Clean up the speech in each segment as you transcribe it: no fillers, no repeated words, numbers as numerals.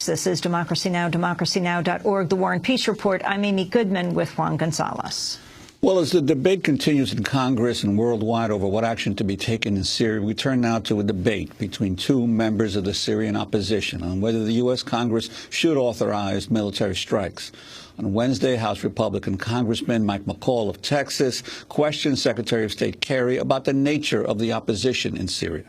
This is Democracy Now!, democracynow.org, The War and Peace Report. I'm Amy Goodman with Juan Gonzalez. Well, as the debate continues in Congress and worldwide over what action to be taken in Syria, we turn now to a debate between two members of the Syrian opposition on whether the U.S. Congress should authorize military strikes. On Wednesday, House Republican Congressman Mike McCall of Texas questioned Secretary of State Kerry about the nature of the opposition in Syria.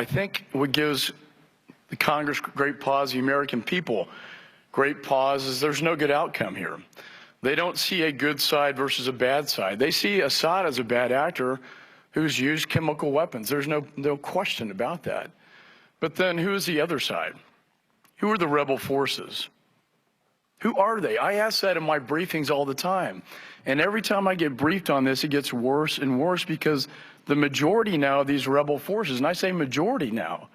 I think what gives the Congress great pause, the American people great pause, is there's no good outcome here. They don't see a good side versus a bad side. They see Assad as a bad actor who's used chemical weapons. There's no question about that. But then who is the other side? Who are the rebel forces? Who are they? I ask that in my briefings all the time. And every time I get briefed on this, it gets worse and worse because the majority now of these rebel forces, and I say majority now,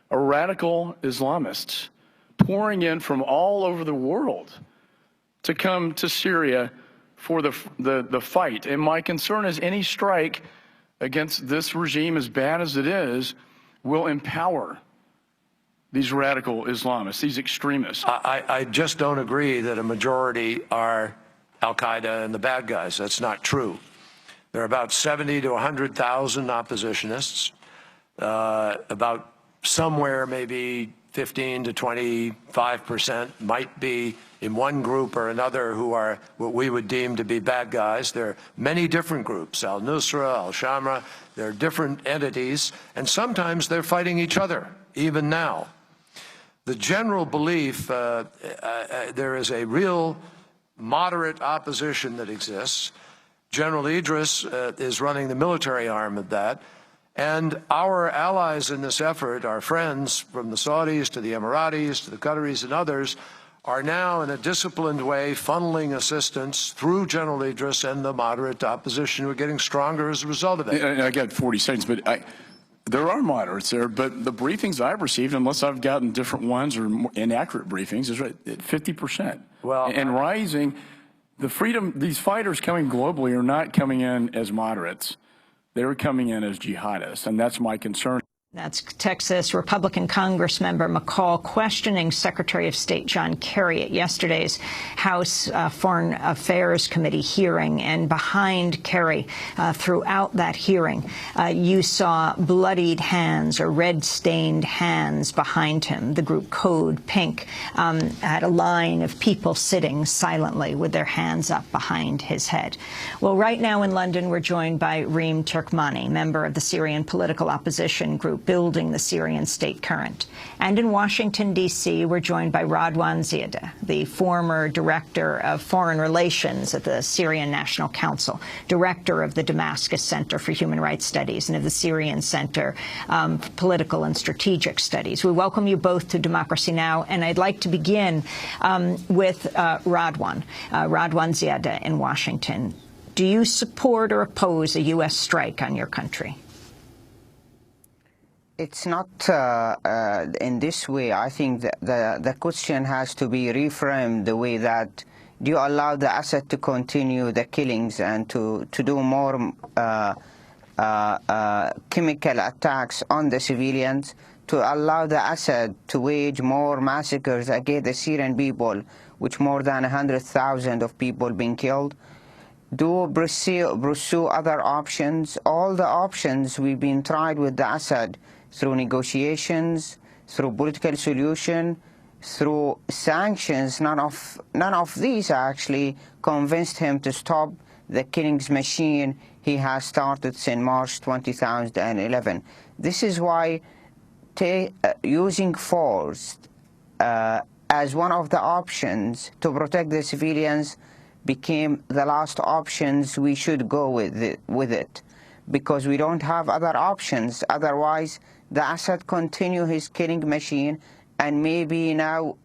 are radical Islamists pouring in from all over the world to come to Syria for the fight. And my concern is any strike against this regime, as bad as it is, will empower these radical Islamists, these extremists. I just don't agree that a majority are al-Qaeda and the bad guys. That's not true. There are about 70 to 100,000 oppositionists, about somewhere maybe 15 to 25% might be in one group or another who are what we would deem to be bad guys. There are many different groups, al-Nusra, al-Shamra. They're different entities, and sometimes they're fighting each other, even now. The general belief, there is a real moderate opposition that exists. General Idris is running the military arm of that. And our allies in this effort, our friends from the Saudis to the Emiratis to the Qataris and others, are now in a disciplined way funneling assistance through General Idris and the moderate opposition who are getting stronger as a result of it. I got 40 seconds, but there are moderates there, but the briefings I've received, unless I've gotten different ones or more inaccurate briefings, is at 50%. Well, and rising, the freedom, these fighters coming globally are not coming in as moderates. They're coming in as jihadists, and that's my concern. That's Texas Republican Congressmember McCall questioning Secretary of State John Kerry at yesterday's House Foreign Affairs Committee hearing. And behind Kerry, throughout that hearing, you saw bloodied hands or red-stained hands behind him. The group Code Pink had a line of people sitting silently with their hands up behind his head. Well, right now in London, we're joined by Reem Turkmani, member of the Syrian political opposition group Building the Syrian State Current. And in Washington, D.C., we're joined by Radwan Ziadeh, the former Director of Foreign Relations at the Syrian National Council, Director of the Damascus Center for Human Rights Studies and of the Syrian Center for Political and Strategic Studies. We welcome you both to Democracy Now!, and I'd like to begin with Radwan Ziadeh in Washington. Do you support or oppose a U.S. strike on your country? It's not in this way. I think that the question has to be reframed the way that, do you allow the Assad to continue the killings and to do more chemical attacks on the civilians, to allow the Assad to wage more massacres against the Syrian people, which more than 100,000 of people being killed? Do pursue other options? All the options we've been tried with the Assad, through negotiations, through political solution, through sanctions. None of these actually convinced him to stop the killings machine he has started since March 2011. This is why using force as one of the options to protect the civilians became the last options we should go with it, because we don't have other options. Otherwise, the Assad continue his killing machine, and maybe now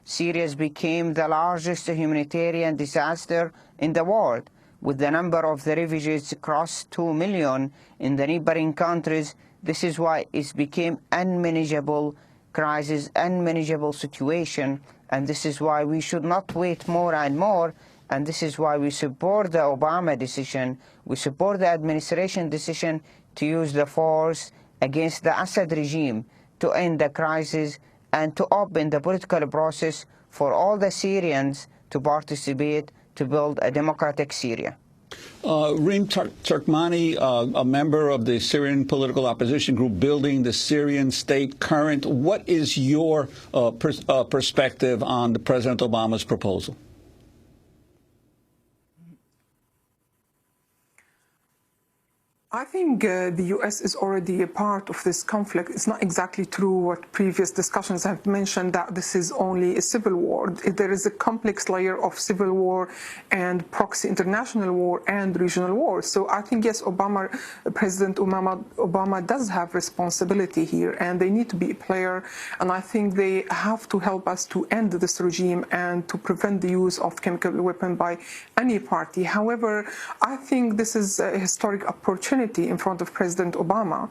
Syria became the largest humanitarian disaster in the world, with the number of the refugees across 2 million in the neighboring countries. This is why it became unmanageable crisis, unmanageable situation, and this is why we should not wait more and more. And this is why we support the Obama decision, we support the administration decision to use the force against the Assad regime to end the crisis and to open the political process for all the Syrians to participate to build a democratic Syria. Reem Turkmani, a member of the Syrian political opposition group Building the Syrian State Current, what is your perspective on President Obama's proposal? I think the U.S. is already a part of this conflict. It's not exactly true what previous discussions have mentioned, that this is only a civil war. There is a complex layer of civil war and proxy international war and regional war. So I think, yes, President Obama does have responsibility here, and they need to be a player. And I think they have to help us to end this regime and to prevent the use of chemical weapon by any party. However, I think this is a historic opportunity in front of President Obama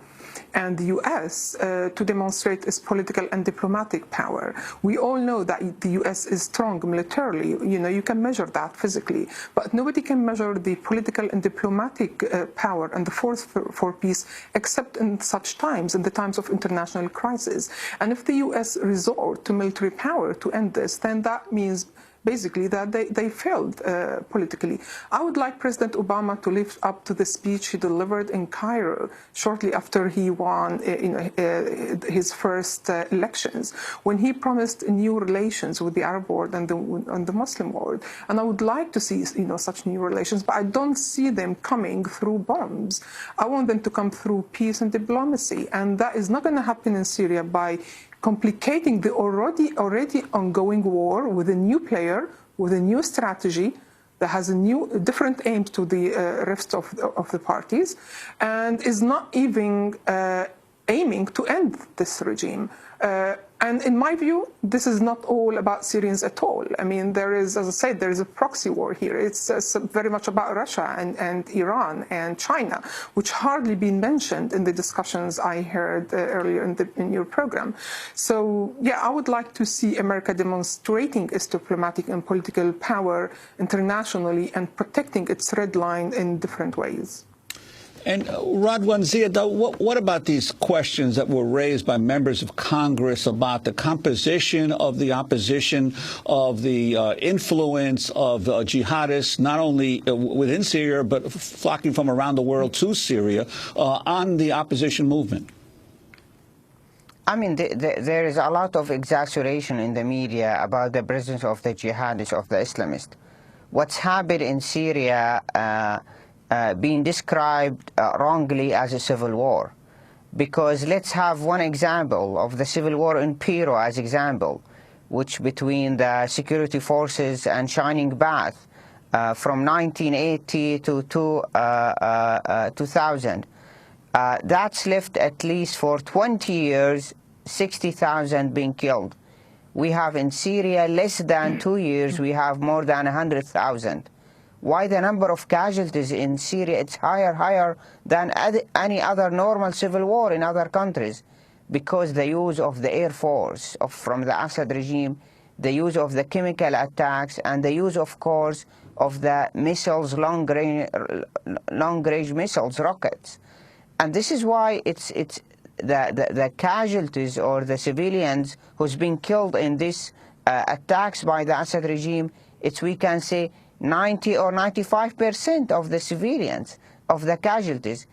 and the U.S. To demonstrate its political and diplomatic power. We all know that the U.S. is strong militarily. You know, you can measure that physically, but nobody can measure the political and diplomatic power and the force for peace except in such times, in the times of international crisis. And if the U.S. resort to military power to end this, then that means basically that they failed politically. I would like President Obama to live up to the speech he delivered in Cairo shortly after he won his first elections, when he promised new relations with the Arab world and the Muslim world. And I would like to see such new relations, but I don't see them coming through bombs. I want them to come through peace and diplomacy, and that is not going to happen in Syria by complicating the already ongoing war with a new player, with a new strategy that has a different aim to the rest of the parties, and is not even aiming to end this regime. And in my view, this is not all about Syrians at all. I mean, there is, as I said, there is a proxy war here. It's very much about Russia and Iran and China, which hardly been mentioned in the discussions I heard earlier in your program. So, yeah, I would like to see America demonstrating its diplomatic and political power internationally and protecting its red line in different ways. And Radwan Zia, what about these questions that were raised by members of Congress about the composition of the opposition, of the influence of jihadists, not only within Syria, but flocking from around the world to Syria, on the opposition movement? I mean, there is a lot of exaggeration in the media about the presence of the jihadists, of the Islamists. What's happened in Syria being described wrongly as a civil war. Because let's have one example of the civil war in Peru as example, which between the security forces and Shining Path from 1980 to 2000. That's left at least for 20 years, 60,000 being killed. We have in Syria, less than 2 years, we have more than 100,000. Why the number of casualties in Syria it's higher than any other normal civil war in other countries? Because the use of the air force from the Assad regime, the use of the chemical attacks, and the use, of course, of the missiles, long-range missiles, rockets. And this is why it's the casualties or the civilians who's been killed in these attacks by the Assad regime, we can say 90 or 95% of the civilians, of the casualties.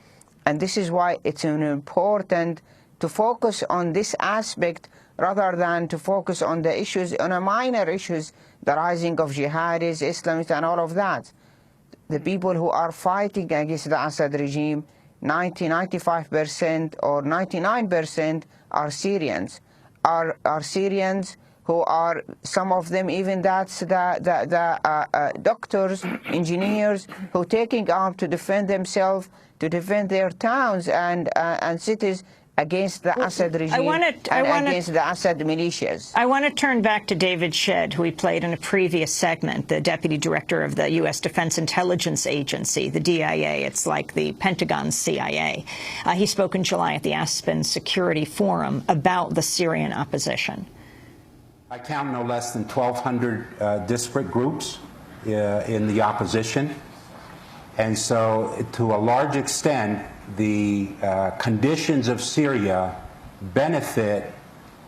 And this is why it's important to focus on this aspect rather than to focus on the issues, on the minor issues, the rising of jihadis, Islamists, and all of that. The people who are fighting against the Assad regime, 95% or 99% are Syrians, are Syrians who are, some of them even that's the doctors, engineers, who are taking arms to defend themselves, to defend their towns and cities against the Assad regime against the Assad militias. I want to turn back to David Shedd, who we played in a previous segment, the Deputy Director of the U.S. Defense Intelligence Agency, the DIA. It's like the Pentagon's CIA. He spoke in July at the Aspen Security Forum about the Syrian opposition. I count no less than 1,200 disparate groups in the opposition. And so, to a large extent, the conditions of Syria benefit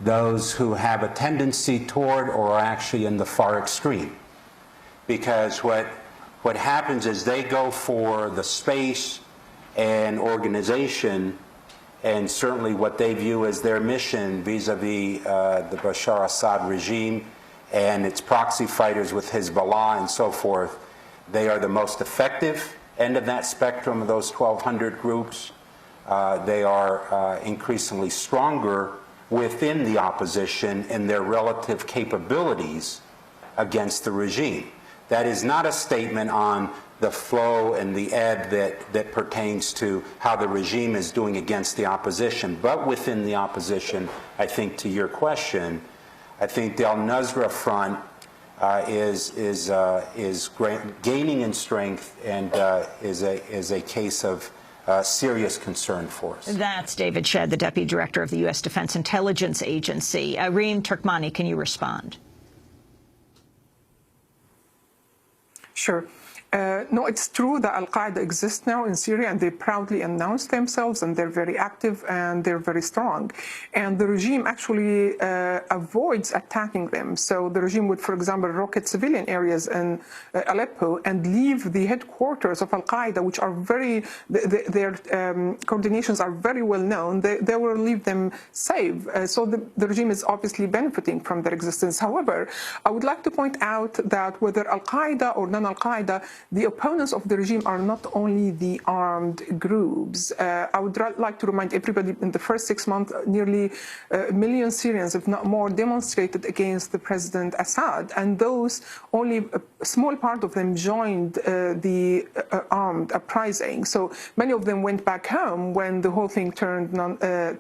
those who have a tendency toward or are actually in the far extreme. Because what happens is they go for the space and organization and certainly what they view as their mission vis-a-vis the Bashar Assad regime and its proxy fighters with Hezbollah and so forth. They are the most effective end of that spectrum of those 1,200 groups. They are increasingly stronger within the opposition in their relative capabilities against the regime. That is not a statement on the flow and the ebb that pertains to how the regime is doing against the opposition. But within the opposition, I think to your question, I think the al-Nusra Front is gaining in strength and is a case of serious concern for us. That's David Shedd, the Deputy Director of the U.S. Defense Intelligence Agency. Reem Turkmani, can you respond? Sure. No, it's true that Al-Qaeda exists now in Syria, and they proudly announce themselves, and they're very active and they're very strong. And the regime actually avoids attacking them. So the regime would, for example, rocket civilian areas in Aleppo and leave the headquarters of Al-Qaeda, which are their coordinations are very well known. They will leave them safe. So the regime is obviously benefiting from their existence. However, I would like to point out that whether Al-Qaeda or non-Al-Qaeda, the opponents of the regime are not only the armed groups. I would like to remind everybody, in the first 6 months, nearly a million Syrians, if not more, demonstrated against the President Assad, and those, only a small part of them joined the armed uprising. So many of them went back home when the whole thing turned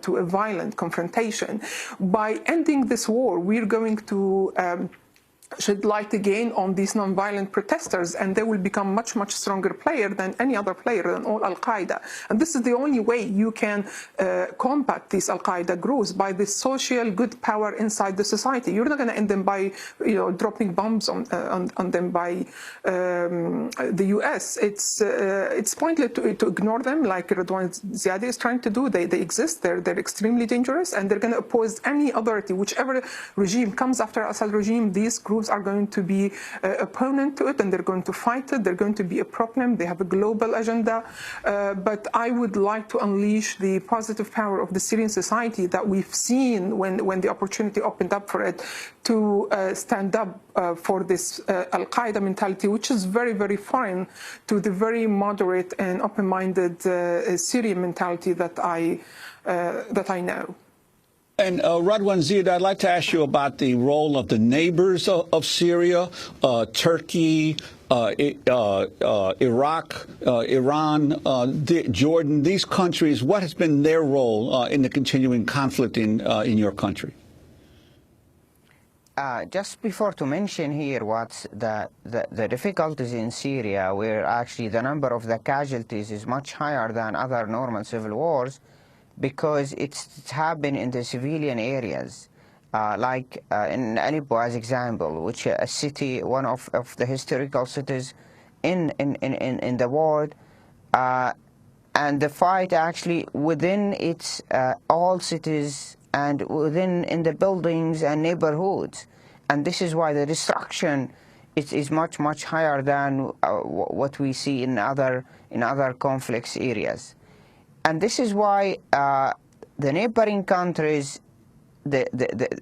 to a violent confrontation. By ending this war, we're going to shed light again on these nonviolent protesters, and they will become much stronger player than any other player, than all Al-Qaeda. And this is the only way you can combat these Al-Qaeda groups, by the social good power inside the society. You're not going to end them by dropping bombs on them by the U.S. It's pointless to ignore them, like Radwan Ziadi is trying to do. They exist. They're extremely dangerous, and they're going to oppose any authority, whichever regime comes after Assad regime. These groups are going to be opponent to it, and they're going to fight it. They're going to be a problem. They have a global agenda. But I would like to unleash the positive power of the Syrian society that we've seen when the opportunity opened up for it, to stand up for this Al-Qaeda mentality, which is very foreign to the very moderate and open-minded Syrian mentality that I know. And Radwan Ziad, I'd like to ask you about the role of the neighbors of Syria, Turkey, Iraq, Iran, Jordan, these countries. What has been their role in the continuing conflict in your country? Just before to mention here what's the difficulties in Syria, where actually the number of the casualties is much higher than other normal civil wars, because it's happened in the civilian areas, like in Aleppo, as example, which a city, one of the historical cities in the world, and the fight actually within its all cities and in the buildings and neighborhoods, and this is why the destruction is much higher than what we see in other conflicts areas. And this is why the neighboring countries,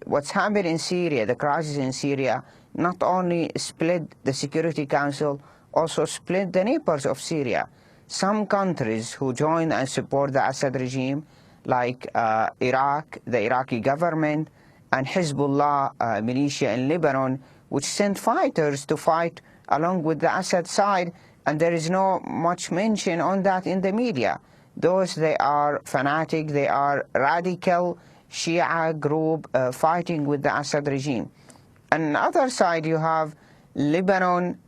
what's happened in Syria, the crisis in Syria, not only split the Security Council, also split the neighbors of Syria. Some countries who join and support the Assad regime, like Iraq, the Iraqi government, and Hezbollah militia in Lebanon, which sent fighters to fight along with the Assad side, and there is no much mention on that in the media. Those, they are fanatic, they are radical Shia group fighting with the Assad regime. And on the other side, you have Lebanon,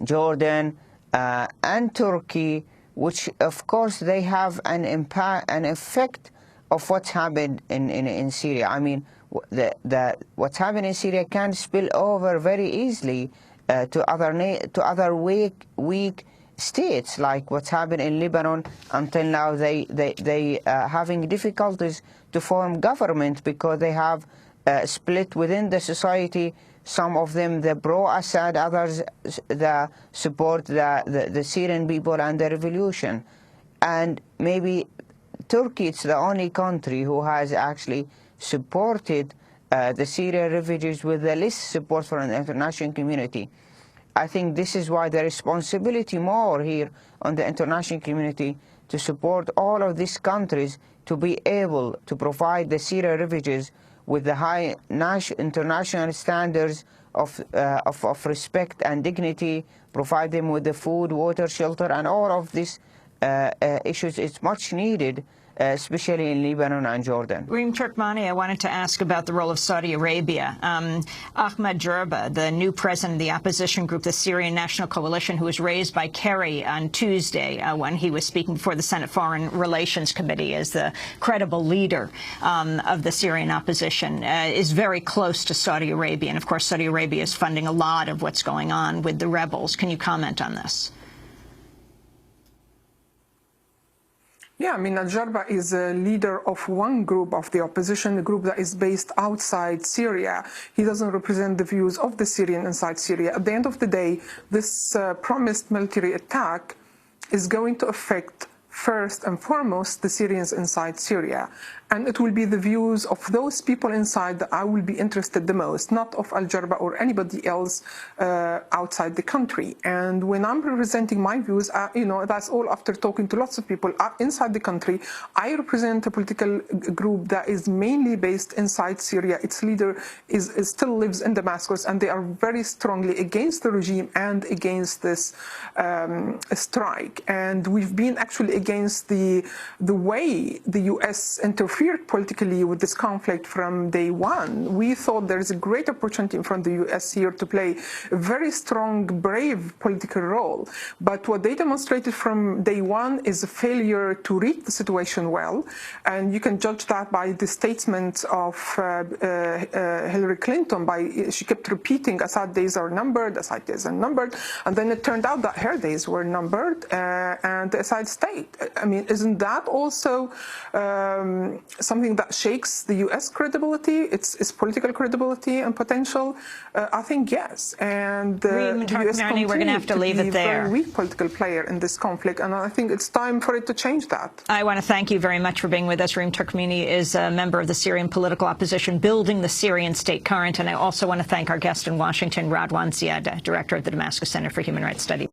Jordan, and Turkey, which of course they have an impact, an effect of what's happened in Syria. I mean, what's happened in Syria can spill over very easily to other weak states, like what's happened in Lebanon. Until now, they having difficulties to form government because they have split within the society. Some of them the pro-Assad, others the support the Syrian people and the revolution. And maybe Turkey, it's the only country who has actually supported the Syrian refugees with the least support from the international community. I think this is why the responsibility more here on the international community to support all of these countries to be able to provide the Syrian refugees with the high international standards of respect and dignity, provide them with the food, water, shelter, and all of these issues. It's much needed, especially in Lebanon and Jordan. Reem Turkmani, I wanted to ask about the role of Saudi Arabia. Ahmed Jarba, the new president of the opposition group, the Syrian National Coalition, who was raised by Kerry on Tuesday when he was speaking before the Senate Foreign Relations Committee as the credible leader of the Syrian opposition, is very close to Saudi Arabia. And, of course, Saudi Arabia is funding a lot of what's going on with the rebels. Can you comment on this? Yeah, I mean, Al-Jarba is a leader of one group of the opposition, a group that is based outside Syria. He doesn't represent the views of the Syrian inside Syria. At the end of the day, this promised military attack is going to affect first and foremost the Syrians inside Syria. And it will be the views of those people inside that I will be interested the most, not of Al-Jarba or anybody else outside the country. And when I'm representing my views, you know, that's all after talking to lots of people inside the country. I represent a political group that is mainly based inside Syria. Its leader still lives in Damascus, and they are very strongly against the regime and against this strike. And we've been actually against the way the U.S. interfered politically with this conflict from day one. We thought there is a great opportunity in front of the U.S. here to play a very strong, brave political role. But what they demonstrated from day one is a failure to read the situation well. And you can judge that by the statements of Hillary Clinton. She kept repeating, Assad days are numbered, Assad days are numbered. And then it turned out that her days were numbered and the Assad state. I mean, isn't that also something that shakes the U.S. credibility, its political credibility and potential? I think yes. And the U.S. we're going to have to leave it there. A very weak political player in this conflict, and I think it's time for it to change that. I want to thank you very much for being with us. Reem Turkmani is a member of the Syrian political opposition, Building the Syrian State Current. And I also want to thank our guest in Washington, Radwan Ziada, director of the Damascus Center for Human Rights Studies.